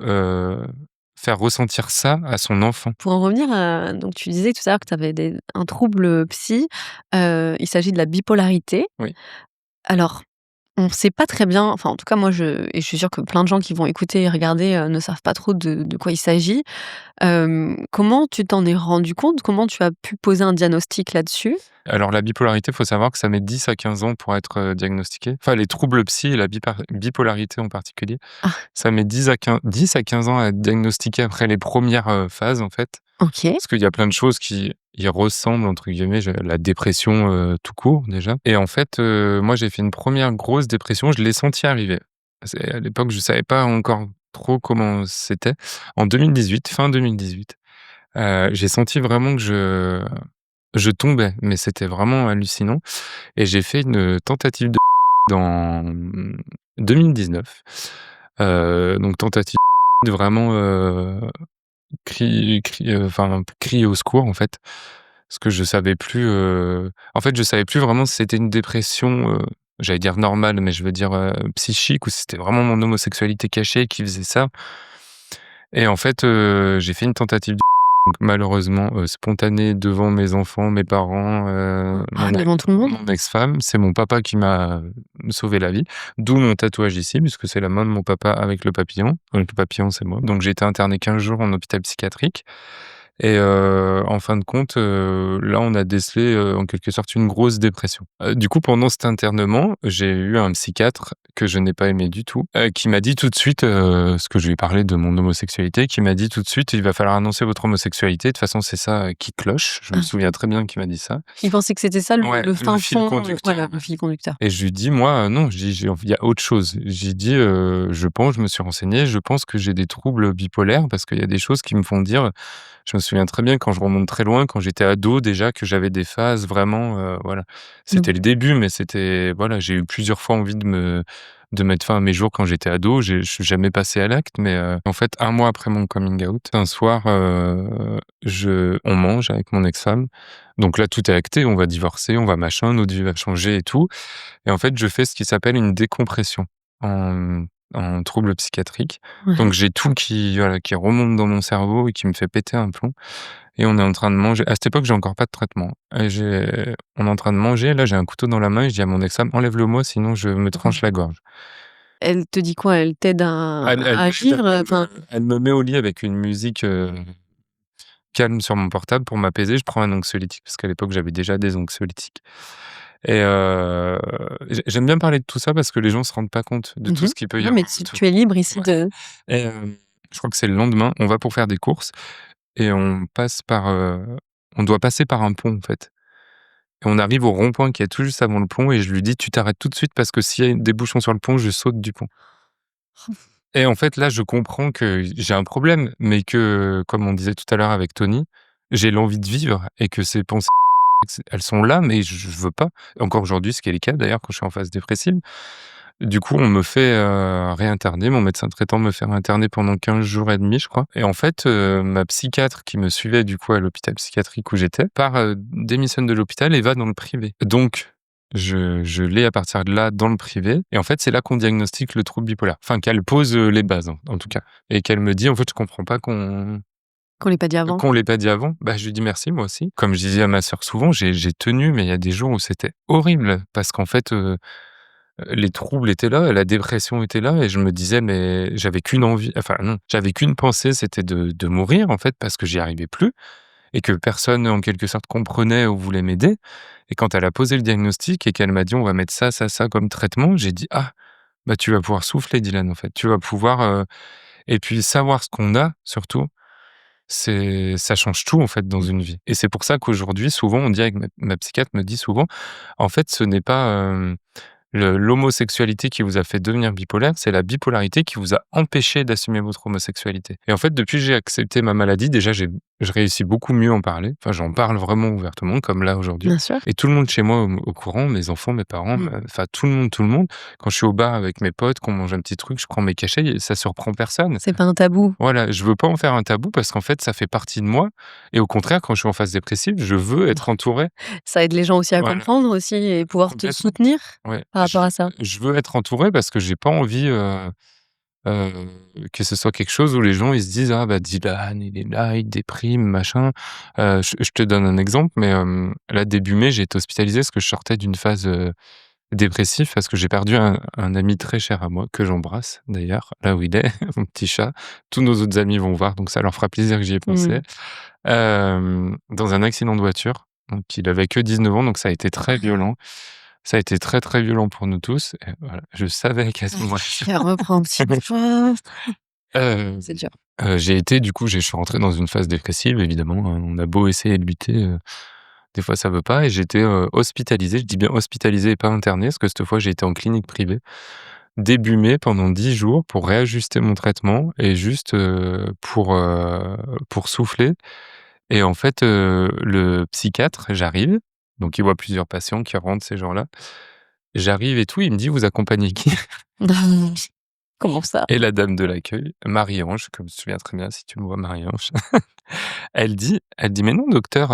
faire ressentir ça à son enfant?» Pour en revenir à donc tu disais tout à l'heure que tu avais un trouble, psy, il s'agit de la bipolarité. Oui. Alors, on sait pas très bien, enfin, en tout cas, moi, je suis sûre que plein de gens qui vont écouter et regarder, ne savent pas trop de quoi il s'agit. Comment tu t'en es rendu compte? Comment tu as pu poser un diagnostic là-dessus? Alors la bipolarité, faut savoir que ça met 10 à 15 ans pour être, diagnostiqué. Enfin les troubles psy et la bipolarité en particulier, Ah, ça met 10 à 15 ans à être diagnostiqué après les premières phases en fait. OK. Parce qu'il y a plein de choses qui y ressemblent entre guillemets, la dépression, tout court déjà. Et en fait, moi j'ai fait une première grosse dépression, je l'ai senti arriver. À l'époque, je savais pas encore trop comment c'était. En 2018, fin 2018, j'ai senti vraiment que je tombais, mais c'était vraiment hallucinant et j'ai fait une tentative de dans 2019. Donc tentative de vraiment, crier au secours en fait. Parce que je savais plus, en fait, je savais plus vraiment si c'était une dépression, j'allais dire normale, mais je veux dire, psychique ou si c'était vraiment mon homosexualité cachée qui faisait ça. Et en fait, j'ai fait une tentative de donc malheureusement, spontanée devant mes enfants, mes parents, Ah, devant tout le monde? mon ex-femme. C'est mon papa qui m'a sauvé la vie, d'où mon tatouage ici, puisque c'est la main de mon papa avec le papillon. Donc le papillon, c'est moi. Donc j'ai été interné 15 jours en hôpital psychiatrique et en fin de compte, là, on a décelé, en quelque sorte, une grosse dépression. Du coup, pendant cet internement, j'ai eu un psychiatre que je n'ai pas aimé du tout, qui m'a dit tout de suite, parce que je lui ai parlé de mon homosexualité, qui m'a dit tout de suite: «Il va falloir annoncer votre homosexualité. De toute façon, c'est ça, qui cloche». Je me Ah. souviens très bien qu'il m'a dit ça. Il pensait que c'était ça Ouais, le le fin fil fond, conducteur. voilà, le fil conducteur. Et je lui dis: «Moi, non», je dis: il y a autre chose». J'ai dit: je me suis renseigné, je pense que j'ai des troubles bipolaires parce qu'il y a des choses qui me font dire». Je me souviens très bien quand je remonte très loin, quand j'étais ado déjà, que j'avais des phases vraiment, voilà. C'était Donc le début, mais c'était voilà, j'ai eu plusieurs fois envie de mettre fin à mes jours quand j'étais ado. Je suis jamais passé à l'acte, mais en fait, 1 mois après mon coming out, un soir, on mange avec mon ex-femme. Donc là, tout est acté, on va divorcer, on va machin, notre vie va changer et tout. Et en fait, je fais ce qui s'appelle une décompression en trouble psychiatrique. ouais. Donc j'ai tout qui, voilà, qui remonte dans mon cerveau et qui me fait péter un plomb et on est en train de manger. À cette époque, j'ai encore pas de traitement et on est en train de manger, là, j'ai un couteau dans la main et je dis à mon ex-femme: «Enlève-le moi, sinon je me tranche la gorge». Elle te dit quoi? Elle t'aide Elle à m'aide, agir, enfin elle me met au lit avec une musique, calme sur mon portable pour m'apaiser. Je prends un anxiolytique parce qu'à l'époque, j'avais déjà des anxiolytiques et j'aime bien parler de tout ça parce que les gens se rendent pas compte de tout mmh ce qu'il peut y Non, mais avoir tu autour. tu es libre ici Ouais. de Et je crois que c'est le lendemain, on va pour faire des courses et on doit passer par un pont, en fait. Et on arrive au rond-point qui est tout juste avant le pont et je lui dis: «Tu t'arrêtes tout de suite parce que s'il y a des bouchons sur le pont, je saute du pont». Et en fait, là, je comprends que j'ai un problème, mais que, comme on disait tout à l'heure avec Tony, j'ai l'envie de vivre et que ces pensées, elles sont là, mais je veux pas. Encore aujourd'hui, ce qui est le cas d'ailleurs quand je suis en phase dépressive. Du coup, on me fait, réinterner. Mon médecin traitant me fait réinterner pendant 15 jours et demi, je crois. Et en fait, ma psychiatre qui me suivait du coup à l'hôpital psychiatrique où j'étais, démissionne de l'hôpital et va dans le privé. Donc je l'ai à partir de là dans le privé et en fait, c'est là qu'on diagnostique le trouble bipolaire. Enfin, qu'elle pose, les bases en tout cas et qu'elle me dit: «En fait, je comprends pas qu'on l'ait pas dit avant. qu'on l'ait pas dit avant». Bah, je lui dis: «Merci, moi aussi». Comme je disais à ma sœur souvent, j'ai tenu, mais il y a des jours où c'était horrible parce qu'en fait, les troubles étaient là, la dépression était là et je me disais: «Mais» j'avais qu'une envie, enfin non, j'avais qu'une pensée, c'était de mourir en fait parce que j'y arrivais plus et que personne en quelque sorte comprenait ou voulait m'aider et quand elle a posé le diagnostic et qu'elle m'a dit: «On va mettre ça, ça, ça comme traitement», j'ai dit: «Ah, bah, tu vas pouvoir souffler Dylan en fait, tu vas pouvoir, et puis savoir ce qu'on a surtout, ça change tout en fait dans une vie» et c'est pour ça qu'aujourd'hui souvent on dit avec ma psychiatre me dit souvent: «En fait ce n'est pas, l'homosexualité qui vous a fait devenir bipolaire, c'est la bipolarité qui vous a empêché d'assumer votre homosexualité». Et en fait, depuis que j'ai accepté ma maladie, déjà, je réussis beaucoup mieux à en parler. Enfin, j'en parle vraiment ouvertement, comme là aujourd'hui. Bien sûr. Et tout le monde chez moi au courant, mes enfants, mes parents, Mmh. enfin tout le monde, tout le monde. Quand je suis au bar avec mes potes, qu'on mange un petit truc, je prends mes cachets, et ça surprend personne. C'est pas un tabou. Voilà, je veux pas en faire un tabou parce qu'en fait, ça fait partie de moi. Et au contraire, quand je suis en phase dépressive, je veux être entouré. Ça aide les gens aussi à Voilà, comprendre aussi et pouvoir te complètement. soutenir Ouais, par rapport à ça. je veux être entouré parce que j'ai pas envie, heu, que ce soit quelque chose où les gens ils se disent: «Ah bah Dylan, il est là, il déprime, machin». Je te donne un exemple, mais là début mai, j'ai été hospitalisé parce que je sortais d'une phase, dépressive parce que j'ai perdu un ami très cher à moi, que j'embrasse d'ailleurs, là où il est, mon petit chat. Tous nos autres amis vont voir, donc ça leur fera plaisir que j'y ai Mmh. pensé. Dans un accident de voiture, donc il avait que 19 ans, donc ça a été très violent. Ça a été très, très violent pour nous tous et voilà, je savais qu'à ce moment-là, Reprends un petit peu. heu C'est dur. j'ai été du coup, je suis rentré dans une phase dépressive évidemment, hein. On a beau essayer de lutter, des fois ça veut pas et j'étais, hospitalisé. Je dis bien hospitalisé et pas interné parce que cette fois j'ai été en clinique privée, début mai pendant 10 jours pour réajuster mon traitement et juste, pour souffler et en fait, le psychiatre, j'arrive, donc il voit plusieurs patients qui rentrent ces gens-là. J'arrive et tout, il me dit: «Vous accompagnez qui?» Comment ça? Et la dame de l'accueil, Marie-Ange, comme je me souviens très bien si tu me vois Marie-Ange, elle dit: «Mais non docteur,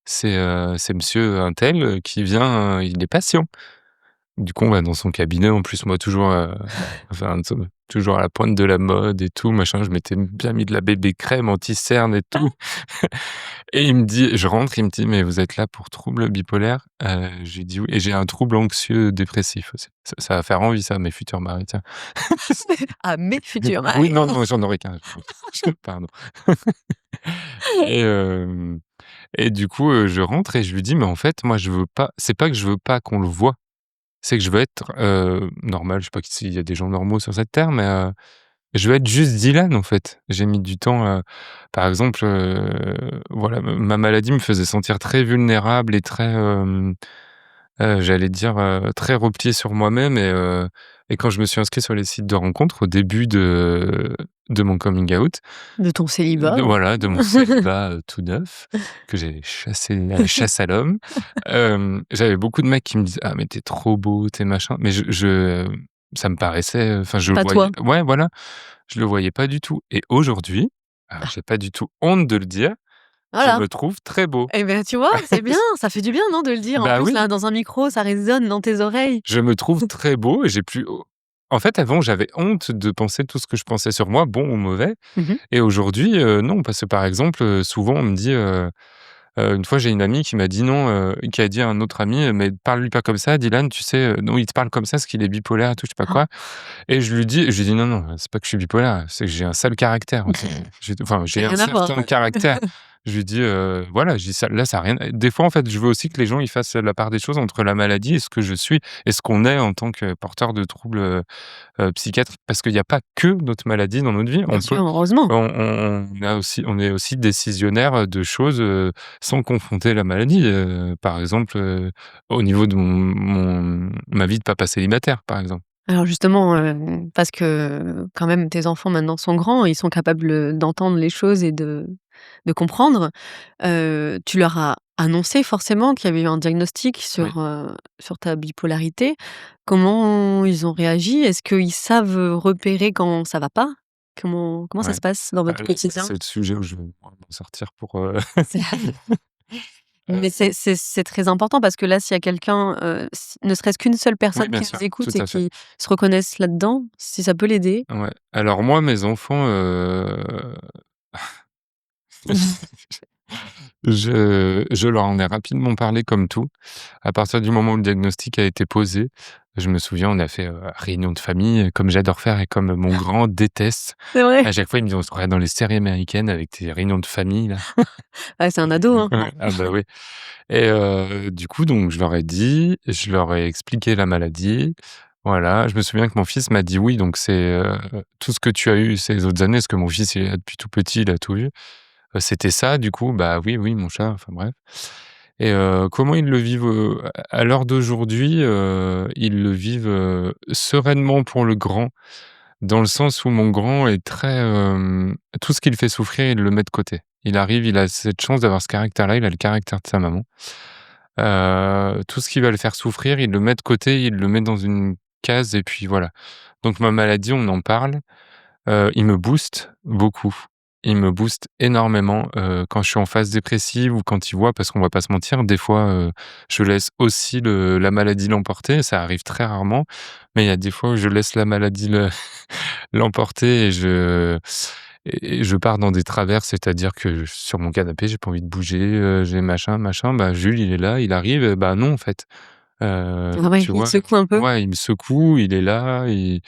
c'est monsieur untel, qui vient, il est patient». Du coup, on va dans son cabinet. En plus, moi, toujours, enfin, toujours à la pointe de la mode et tout, machin. Je m'étais bien mis de la bébé crème anti-cerne et tout. Et il me dit je rentre, il me dit: «Mais vous êtes là pour trouble bipolaire?» Je lui dis: «Oui» et j'ai un trouble anxieux dépressif aussi. Ça va faire envie ça à mes futurs maris, tiens. À mes futurs Oui, maris. non, non, j'en aurai qu'un. Pardon. Et et du coup, je rentre et je lui dis: «Mais en fait, moi, je veux pas c'est pas que je veux pas qu'on le voie, c'est que je veux être, normal». Je sais pas s'il y a des gens normaux sur cette terre, mais je veux être juste Dylan, en fait. J'ai mis du temps, par exemple, voilà, ma maladie me faisait sentir très vulnérable et très, j'allais dire, très replié sur moi-même et quand je me suis inscrit sur les sites de rencontres au début de mon coming out, De ton célibat. de mon célibat, tout neuf, que j'ai chassé à la chasse à l'homme, j'avais beaucoup de mecs qui me disaient: «Ah mais tu es trop beau, tu es machin», mais ça me paraissait, enfin je le Pas voyais toi. ouais voilà, je le voyais pas du tout et aujourd'hui, alors Ah, j'ai pas du tout honte de le dire, je voilà. me trouve très beau. Eh ben, tu vois, c'est bien, ça fait du bien, non, de le dire? En Bah plus, oui. là, dans un micro, ça résonne dans tes oreilles. Je me trouve très beau et j'ai plus en fait, avant, j'avais honte de penser tout ce que je pensais sur moi, bon ou mauvais Mmh. et aujourd'hui, non, parce que, par exemple, souvent on me dit, une fois, j'ai une amie qui m'a dit: «Non», qui a dit à un autre ami: «Mais parle-lui pas comme ça, Dylan, tu sais, non, il te parle comme ça parce qu'il est bipolaire et tout», je sais pas quoi et je lui dis: «Non, non, c'est pas que je suis bipolaire, c'est que j'ai un sale caractère aussi». C'est J'ai un rien à voir. certain caractère. Je lui dis, voilà, je dis: «Ça là, ça a rien» des fois, en fait, je veux aussi que les gens, ils fassent la part des choses entre la maladie et ce que je suis et ce qu'on est en tant que porteur de troubles, psychiatriques. Parce qu'il y a pas que notre maladie dans notre vie. Bien sûr, heureusement. On est aussi décisionnaire, de choses, sans confronter la maladie. Par exemple, au niveau de ma vie de papa célibataire, par exemple. Alors justement, parce que quand même tes enfants maintenant sont grands, ils sont capables, d'entendre les choses et de comprendre. Tu leur as annoncé forcément qu'il y avait eu un diagnostic Oui. sur ta bipolarité. Comment ils ont réagi? Est-ce qu'ils savent, repérer quand ça va pas? Comment ça Ouais. se passe dans Bah, votre quotidien? c'est le sujet où je vais m'en sortir pour, C'est mais c'est très important parce que là, s'il y a quelqu'un, s ne serait-ce qu'une seule oui, personne bien qui sûr, nous tout écoute et à fait. qui se reconnaisse là-dedans, si ça peut l'aider. Ouais. Alors moi, mes enfants, je leur en ai rapidement parlé comme tout. À partir du moment où le diagnostic a été posé, je me souviens, on a fait, réunion de famille, comme j'adore faire et comme mon grand déteste. C'est vrai? À chaque fois, il me dit: «On se croirait dans les séries américaines avec tes réunions de famille là». Ouais, c'est un ado, hein. Ouais, ah bah oui et du coup, donc je leur ai dit, je leur ai expliqué la maladie. Voilà, je me souviens que mon fils m'a dit: «Oui, donc c'est, tout ce que tu as eu ces autres années», parce que mon fils, il est là depuis tout petit, il a tout vu. C'était ça du coup? Bah oui, oui, mon chat, enfin bref et comment ils le vivent, à l'heure d'aujourd'hui, ils le vivent, sereinement pour le grand, dans le sens où mon grand est très, tout ce qui le fait souffrir, il le met de côté. Il a cette chance d'avoir ce caractère-là, il a le caractère de sa maman. Tout ce qui va le faire souffrir, il le met de côté, il le met dans une case et puis voilà. Donc ma maladie, on en parle. Il me booste beaucoup. Il me booste énormément, quand je suis en phase dépressive ou quand il voit parce qu'on va pas se mentir, des fois, je laisse aussi la maladie l'emporter. Ça arrive très rarement, mais il y a des fois où je laisse la maladie l'emporter et je pars dans des travers. C'est-à-dire que sur mon canapé, j'ai pas envie de bouger, j'ai machin, machin. Bah, Jules, il est là, il arrive, bah, non, en fait. Ah ouais, Tu il te vois? secoue un peu? Ouais, il me secoue, il est là, et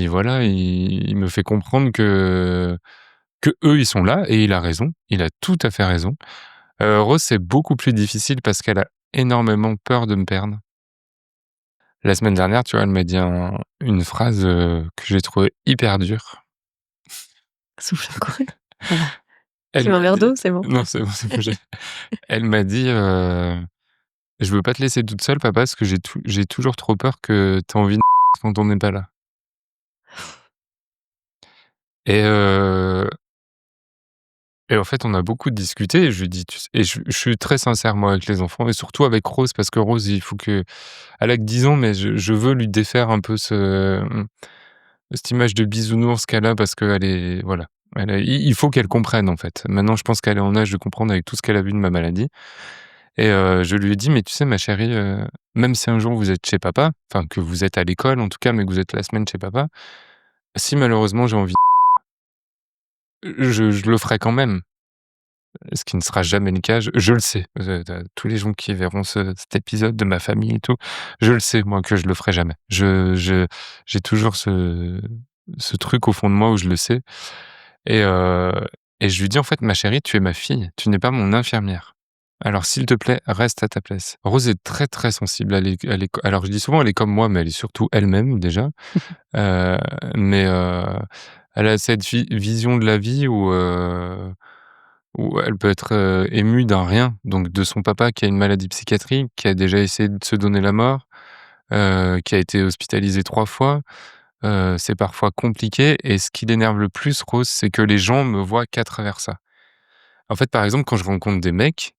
voilà, il me fait comprendre que eux ils sont là et il a raison, il a tout à fait raison. Rose, c'est beaucoup plus difficile parce qu'elle a énormément peur de me perdre. La semaine dernière, tu vois, elle m'a dit une phrase, que j'ai trouvée hyper dure. Souffle un coup. Voilà. Tu Elle veux un m'a verre dit d'eau? C'est bon? non, c'est bon, j'ai elle m'a dit, «Je veux pas te laisser toute seule papa parce que j'ai toujours trop peur que tu aies envie de quand on n'est pas là» et et en fait, on a beaucoup discuté et je lui dis: «Tu sais» et je suis très sincère moi avec les enfants et surtout avec Rose parce que Rose, il faut que elle a que 10 ans mais je veux lui défaire un peu cette image de bisounours qu'elle a parce qu'elle est voilà. Il faut qu'elle comprenne, en fait. Maintenant, je pense qu'elle est en âge de comprendre avec tout ce qu'elle a vu de ma maladie et je lui ai dit: «Mais tu sais ma chérie, même si un jour vous êtes chez papa, enfin que vous êtes à l'école en tout cas, mais que vous êtes la semaine chez papa, si malheureusement j'ai envie, je le ferai quand même». Ce qui ne sera jamais le cas, je le sais. Tous les gens qui verront cet épisode de ma famille et tout, je le sais moi que je le ferai jamais. J'ai toujours ce truc au fond de moi où je le sais et heu et je lui dis: «En fait, ma chérie, tu es ma fille, tu n'es pas mon infirmière. Alors s'il te plaît, reste à ta place». Rose est très, très sensible. Alors je dis souvent elle est comme moi, mais elle est surtout elle-même déjà, heu, mais elle a cette vision de la vie où elle peut être, émue d'un rien, donc de son papa qui a une maladie psychiatrique, qui a déjà essayé de se donner la mort, qui a été hospitalisé 3 fois. C'est parfois compliqué et ce qui l'énerve le plus, Rose, c'est que les gens me voient qu'à travers ça. En fait, par exemple, quand je rencontre des mecs,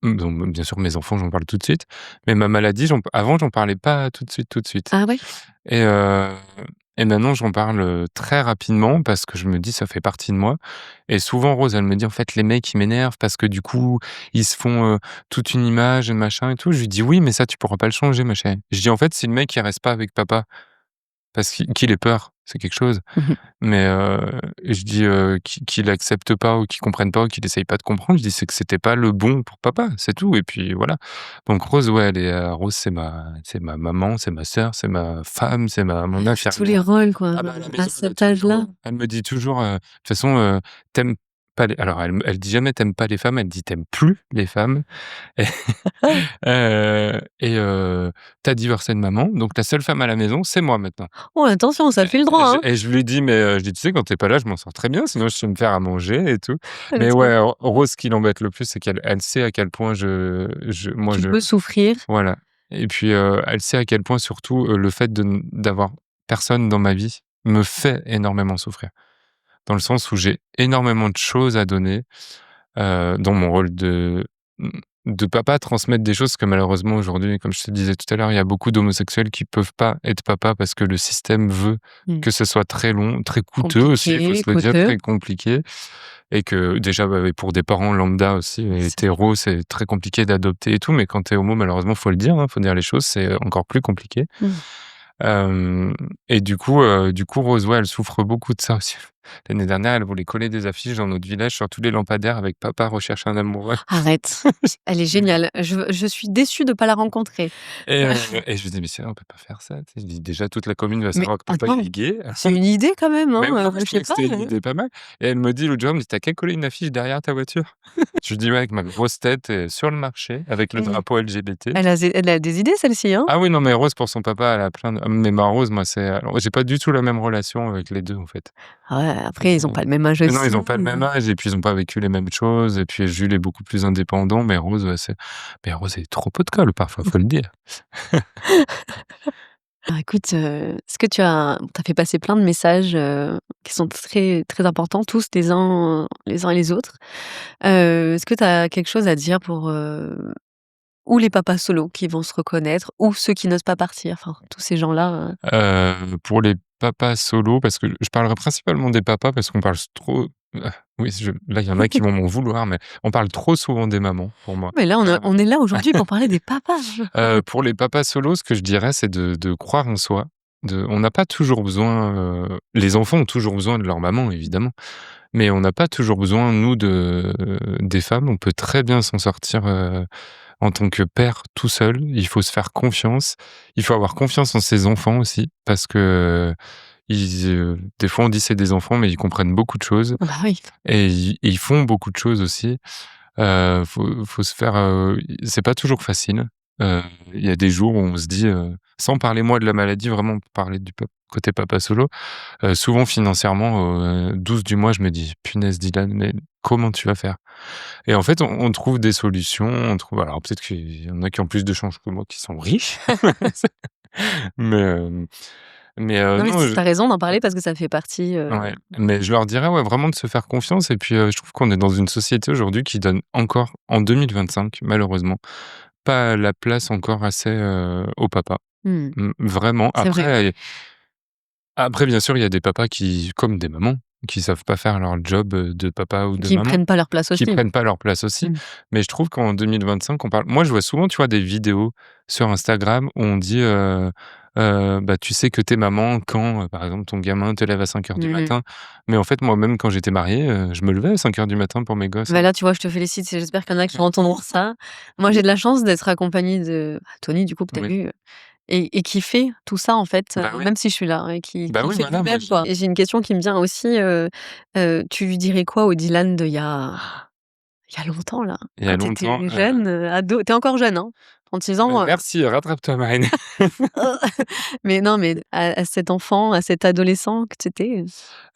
donc bien sûr mes enfants, j'en parle tout de suite, mais ma maladie, avant, j'en parlais pas tout de suite, tout de suite. Ah ouais? Et heu et maintenant j'en parle, très rapidement parce que je me dis: «Ça fait partie de moi» et souvent Rose, elle me dit: «En fait, les mecs, ils m'énervent parce que du coup, ils se font, toute une image et machin et tout». Je lui dis: «Oui, mais ça, tu pourras pas le changer, ma chérie». Je dis: «En fait, si le mec, il reste pas avec papa parce qu'il ait peur, c'est quelque chose, Mmh. mais je dis, qu'il accepte pas ou qu'il comprenne pas ou qu'il essaye pas de comprendre, je dis: «C'est que c'était pas le bon pour papa, c'est tout» et puis voilà. Donc Rose, ouais, Rose, c'est ma maman, c'est ma sœur, c'est ma femme, c'est mon Tous les infirmière. rôles quoi, Ah bah, à la à maison, cet âge-là. elle me dit toujours, de toute façon, tu pas les alors elle dit jamais: «Tu pas les femmes», elle dit: «Tu plus les femmes» et «Tu divorcé de maman, donc la seule femme à la maison, c'est moi maintenant». Oh attention, ça file droit, hein? Je lui dis: «Mais» je dis: «Tu sais, quand tu es pas là, je m'en sors très bien, sinon je sais me faire à manger et tout». Elle est Mais trop ouais, Rose, ce qui l'embête le plus, c'est qu'elle sait à quel point moi, tu peux souffrir. voilà et puis, elle sait à quel point surtout, le fait d'avoir personne dans ma vie me fait énormément souffrir. Dans le sens où j'ai énormément de choses à donner, dans mon rôle mmh, de papa, transmettre des choses que malheureusement aujourd'hui, comme je te disais tout à l'heure, il y a beaucoup d'homosexuels qui peuvent pas être papa parce que le système veut Mmh. que ce soit très long, très coûteux aussi, il faut Compliqué, se le dire, coûteux. très compliqué et que déjà, bah, oui, pour des parents lambda aussi, C'est hétéros, c'est très compliqué d'adopter et tout, mais quand tu es homo, malheureusement, faut le dire, hein, faut dire les choses, c'est encore plus compliqué. mmh. Hem et du coup, Rose, ouais, elle souffre beaucoup de ça aussi. L'année dernière, elle voulait coller des affiches dans notre village sur tous les lampadaires avec «Papa recherche un amoureux» Arrête, elle est géniale. Je suis déçue de pas la rencontrer. et heu et je lui dis: «Mais c'est vrai, on peut pas faire ça», tu sais? Je dis: «Déjà, toute la commune va Mais savoir que papa, il attends, est gay». c'est une idée quand même, Mais ouais, hein, ouais, je je sais trouvais que pas, c'était une idée pas mal et elle me dit l'autre jour, elle me dit: «Tu qu'à coller une affiche derrière ta voiture». Je lui dis: «Ouais, avec ma grosse tête sur le marché avec le eh, drapeau LGBT». elle a des idées celle-ci, hein? Ah oui, non, mais Rose, pour son papa, elle a plein de mais ma Rose, moi, c'est alors j'ai pas du tout la même relation avec les 2 en fait. Ah ouais, après ils ont pas le même âge Mais non, aussi. ils ont pas le même âge et puis ils ont pas vécu les mêmes choses et puis Jules est beaucoup plus indépendant, mais Rose, ouais, mais Rose est trop pot de colle parfois, faut le dire. Alors écoute, est-ce que tu as fait passer plein de messages, qui sont très, très importants, tous les uns et les autres. Est-ce que tu as quelque chose à dire pour, ou les papas solos qui vont se reconnaître ou ceux qui n'osent pas partir, enfin tous ces gens-là, Pour les papas solos, parce que je parlerai principalement des papas parce qu'on parle trop oui, là, il y en a qui vont m'en vouloir, mais on parle trop souvent des mamans pour moi. mais là on est là aujourd'hui pour parler des papas. Pour les papas solos, ce que je dirais, c'est de croire en soi. On n'a pas toujours besoin, les enfants ont toujours besoin de leur maman, évidemment, mais on n'a pas toujours besoin, nous, des femmes. On peut très bien s'en sortir, en tant que père tout seul. Il faut se faire confiance. Il faut avoir confiance en ses enfants aussi parce que, des fois, on dit: «C'est des enfants», mais ils comprennent beaucoup de choses Bah oui. et ils font beaucoup de choses aussi. Faut se faire, c'est pas toujours facile. Heu, il y a des jours où on se dit, sans parler moi de la maladie, vraiment parler du côté papa solo, souvent financièrement, 12 du mois, je me dis: «Punaise Dylan, mais comment tu vas faire?» Et en fait, on trouve des solutions, on trouve alors peut-être qu'il y en a qui ont plus de chance que moi, qui sont riches, mais Non mais non, tu as raison d'en parler parce que ça fait partie, ouais, mais je leur dirais, ouais, vraiment de se faire confiance et puis, je trouve qu'on est dans une société aujourd'hui qui donne encore, en 2025, malheureusement, pas la place encore assez, aux papas. mmh, Vraiment. c'est vrai. Après bien sûr, il y a des papas qui comme des mamans, qui savent pas faire leur job, de papa ou de Qui maman, prennent pas leur place qui aussi. prennent pas leur place aussi. Mmh. Mais je trouve qu'en 2025, on parle moi, je vois souvent, tu vois, des vidéos sur Instagram où on dit, bah, tu sais que tu es maman quand, par exemple, ton gamin te lève à 5:00 du Mmh mh. matin. Mais en fait, moi-même, quand j'étais marié, je me levais à 5:00 du matin pour mes gosses, Bah, hein. là, tu vois, je te félicite, j'espère qu'il y en a qui entendront ça. Moi, j'ai de la chance d'être accompagnée de Tony, du coup, que tu as Oui. eu, et qui fait tout ça, en fait, Bah oui. même si je suis là et qui Bah qui oui, fait voilà, moi lui-même, je quoi. Et j'ai une question qui me vient aussi, tu lui dirais quoi au Dylan il y a longtemps, là, il y a quand tu longtemps, étais jeune, ado? Tu es encore jeune, hein? 36 ans, merci, rattrape-toi Marine. mais non, mais à cet enfant, à cet adolescent que tu étais.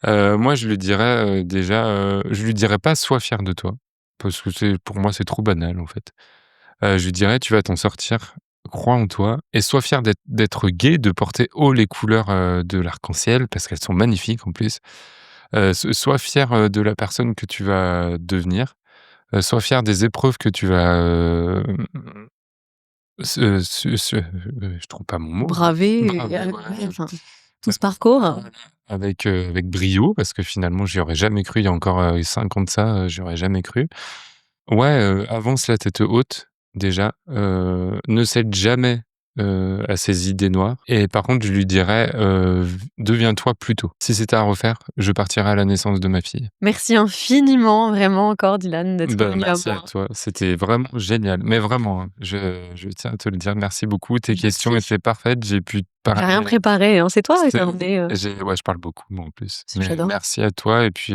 Moi, je lui dirais, déjà, je lui dirais pas: «Sois fier de toi», parce que pour moi, c'est trop banal, en fait. Je lui dirais: «Tu vas t'en sortir, crois en toi et sois fier d'être gay, de porter haut les couleurs, de l'arc-en-ciel», parce qu'elles sont magnifiques en plus. Sois fier, de la personne que tu vas devenir, sois fier des épreuves que tu vas, je trouve pas mon mot, Braver et braver, ouais, ouais, enfin, tout ce parcours. voilà, avec brio parce que finalement j'y aurais jamais cru il y a encore, 5 ans de ça, j'y aurais jamais cru. Ouais, avance la tête haute déjà, ne cède jamais, à ses idées noires et par contre je lui dirais, «Deviens-toi plus tôt». Si c'était à refaire, je partirais à la naissance de ma fille. Merci infiniment, vraiment encore, Dylan, d'être Bah, venu à merci à moi. toi, c'était vraiment génial, mais vraiment, hein, je tiens à te le dire, merci beaucoup. Tes questions Merci. étaient parfaites, j'ai pu J'ai rien parler. préparé, hein, c'est toi qui C'est as emmené, ouais, je parle beaucoup moi en plus, mais j'adore. merci à toi et puis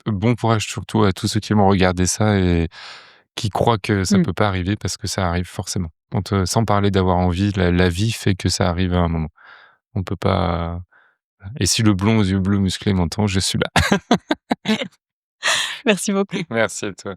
bon courage surtout à tous ceux qui vont regarder ça et qui croient que ça Mmh. peut pas arriver parce que ça arrive forcément. Quand, sans parler d'avoir envie, la vie fait que ça arrive à un moment. On peut pas et si le blond aux yeux bleus musclés m'entend, je suis là. Merci beaucoup. Merci à toi.